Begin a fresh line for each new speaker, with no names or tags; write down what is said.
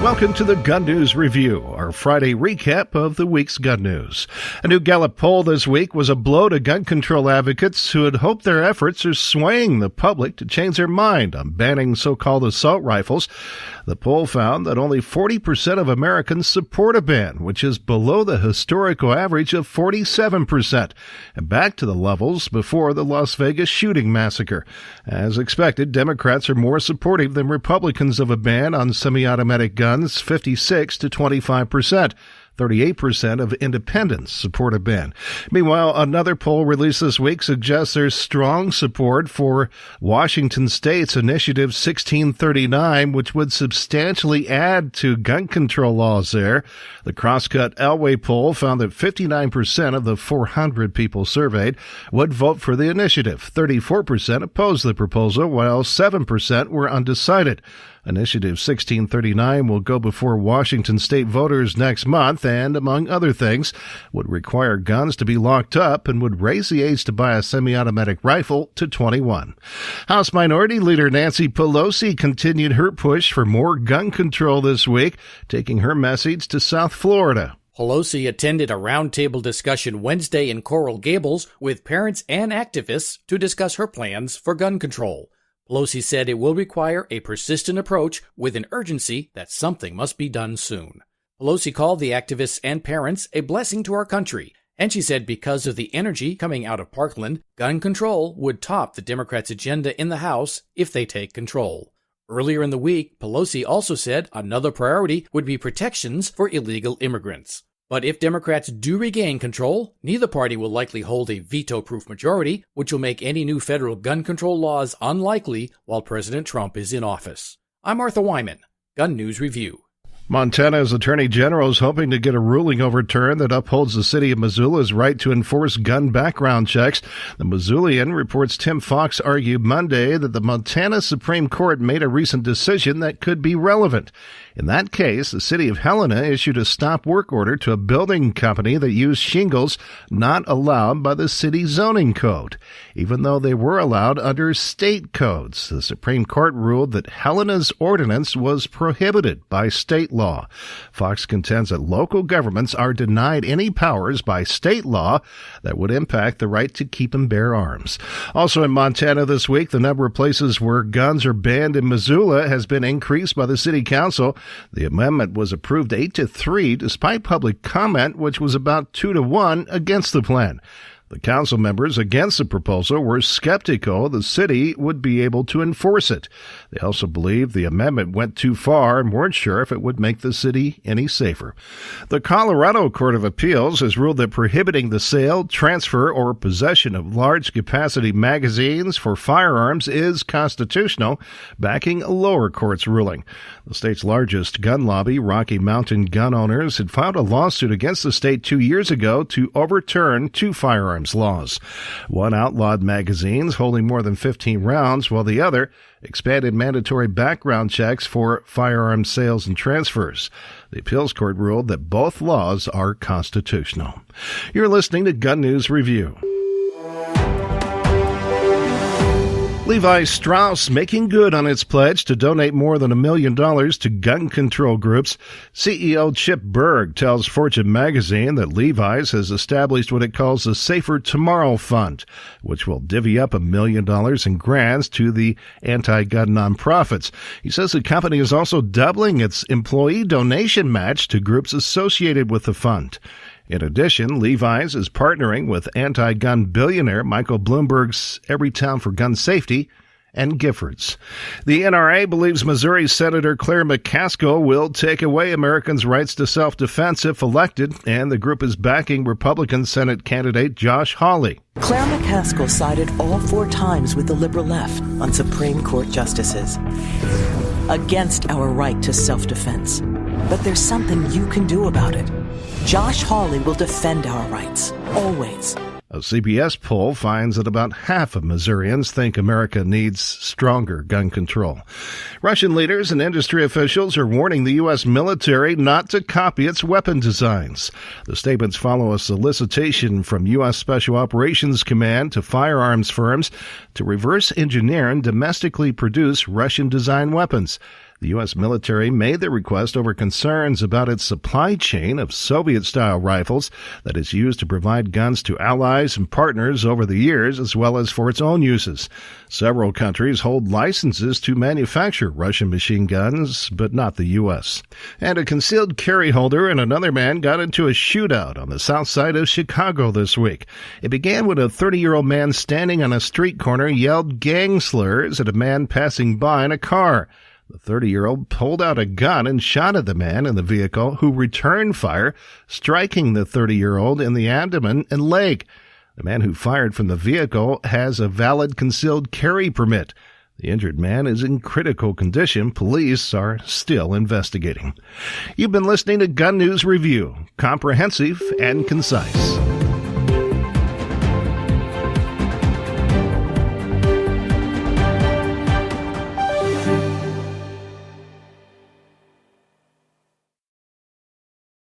Welcome to the Gun News Review, our Friday recap of the week's gun news. A new Gallup poll this week was a blow to gun control advocates who had hoped their efforts are swaying the public to change their mind on banning so-called assault rifles. The poll found that only 40% of Americans support a ban, which is below the historical average of 47%, and back to the levels before the Las Vegas shooting massacre. As expected, Democrats are more supportive than Republicans of a ban on semi-automatic guns, 56 to 25%. 38% of independents support a ban. Meanwhile, another poll released this week suggests there's strong support for Washington State's Initiative 1639, which would substantially add to gun control laws there. The Crosscut Elway poll found that 59% of the 400 people surveyed would vote for the initiative. 34% opposed the proposal, while 7% were undecided. Initiative 1639 will go before Washington state voters next month and, among other things, would require guns to be locked up and would raise the age to buy a semi-automatic rifle to 21. House Minority Leader Nancy Pelosi continued her push for more gun control this week, taking her message to South Florida.
Pelosi attended a roundtable discussion Wednesday in Coral Gables with parents and activists to discuss her plans for gun control. Pelosi said it will require a persistent approach with an urgency that something must be done soon. Pelosi called the activists and parents a blessing to our country, and she said because of the energy coming out of Parkland, gun control would top the Democrats' agenda in the House if they take control. Earlier in the week, Pelosi also said another priority would be protections for illegal immigrants. But if Democrats do regain control, neither party will likely hold a veto-proof majority, which will make any new federal gun control laws unlikely while President Trump is in office. I'm Arthur Wyman, Gun News Review.
Montana's Attorney General is hoping to get a ruling overturned that upholds the city of Missoula's right to enforce gun background checks. The Missoulian reports Tim Fox argued Monday that the Montana Supreme Court made a recent decision that could be relevant. In that case, the city of Helena issued a stop work order to a building company that used shingles not allowed by the city zoning code, even though they were allowed under state codes. The Supreme Court ruled that Helena's ordinance was prohibited by state law. Fox contends that local governments are denied any powers by state law that would impact the right to keep and bear arms. Also in Montana this week, the number of places where guns are banned in Missoula has been increased by the city council. The amendment was approved 8-3 despite public comment, which was about 2-1 against the plan. The council members against the proposal were skeptical the city would be able to enforce it. They also believed the amendment went too far and weren't sure if it would make the city any safer. The Colorado Court of Appeals has ruled that prohibiting the sale, transfer, or possession of large-capacity magazines for firearms is constitutional, backing a lower court's ruling. The state's largest gun lobby, Rocky Mountain Gun Owners, had filed a lawsuit against the state 2 years ago to overturn two firearms laws. One outlawed magazines holding more than 15 rounds, while the other expanded mandatory background checks for firearm sales and transfers. The appeals court ruled that both laws are constitutional. You're listening to Gun News Review. Levi Strauss making good on its pledge to donate more than $1 million to gun control groups. CEO Chip Berg tells Fortune magazine that Levi's has established what it calls the Safer Tomorrow Fund, which will divvy up $1 million in grants to the anti-gun nonprofits. He says the company is also doubling its employee donation match to groups associated with the fund. In addition, Levi's is partnering with anti-gun billionaire Michael Bloomberg's Everytown for Gun Safety and Giffords. The NRA believes Missouri Senator Claire McCaskill will take away Americans' rights to self-defense if elected, and the group is backing Republican Senate candidate Josh Hawley.
Claire McCaskill sided all 4 times with the liberal left on Supreme Court justices against our right to self-defense. But there's something you can do about it. Josh Hawley will defend our rights, always.
A CBS poll finds that about half of Missourians think America needs stronger gun control. Russian leaders and industry officials are warning the U.S. military not to copy its weapon designs. The statements follow a solicitation from U.S. Special Operations Command to firearms firms to reverse engineer and domestically produce Russian-designed weapons. The U.S. military made the request over concerns about its supply chain of Soviet-style rifles that is used to provide guns to allies and partners over the years, as well as for its own uses. Several countries hold licenses to manufacture Russian machine guns, but not the U.S. And a concealed carry holder and another man got into a shootout on the south side of Chicago this week. It began when a 30-year-old man standing on a street corner yelled gang slurs at a man passing by in a car. The 30-year-old pulled out a gun and shot at the man in the vehicle, who returned fire, striking the 30-year-old in the abdomen and leg. The man who fired from the vehicle has a valid concealed carry permit. The injured man is in critical condition. Police are still investigating. You've been listening to Gun News Review, comprehensive and concise.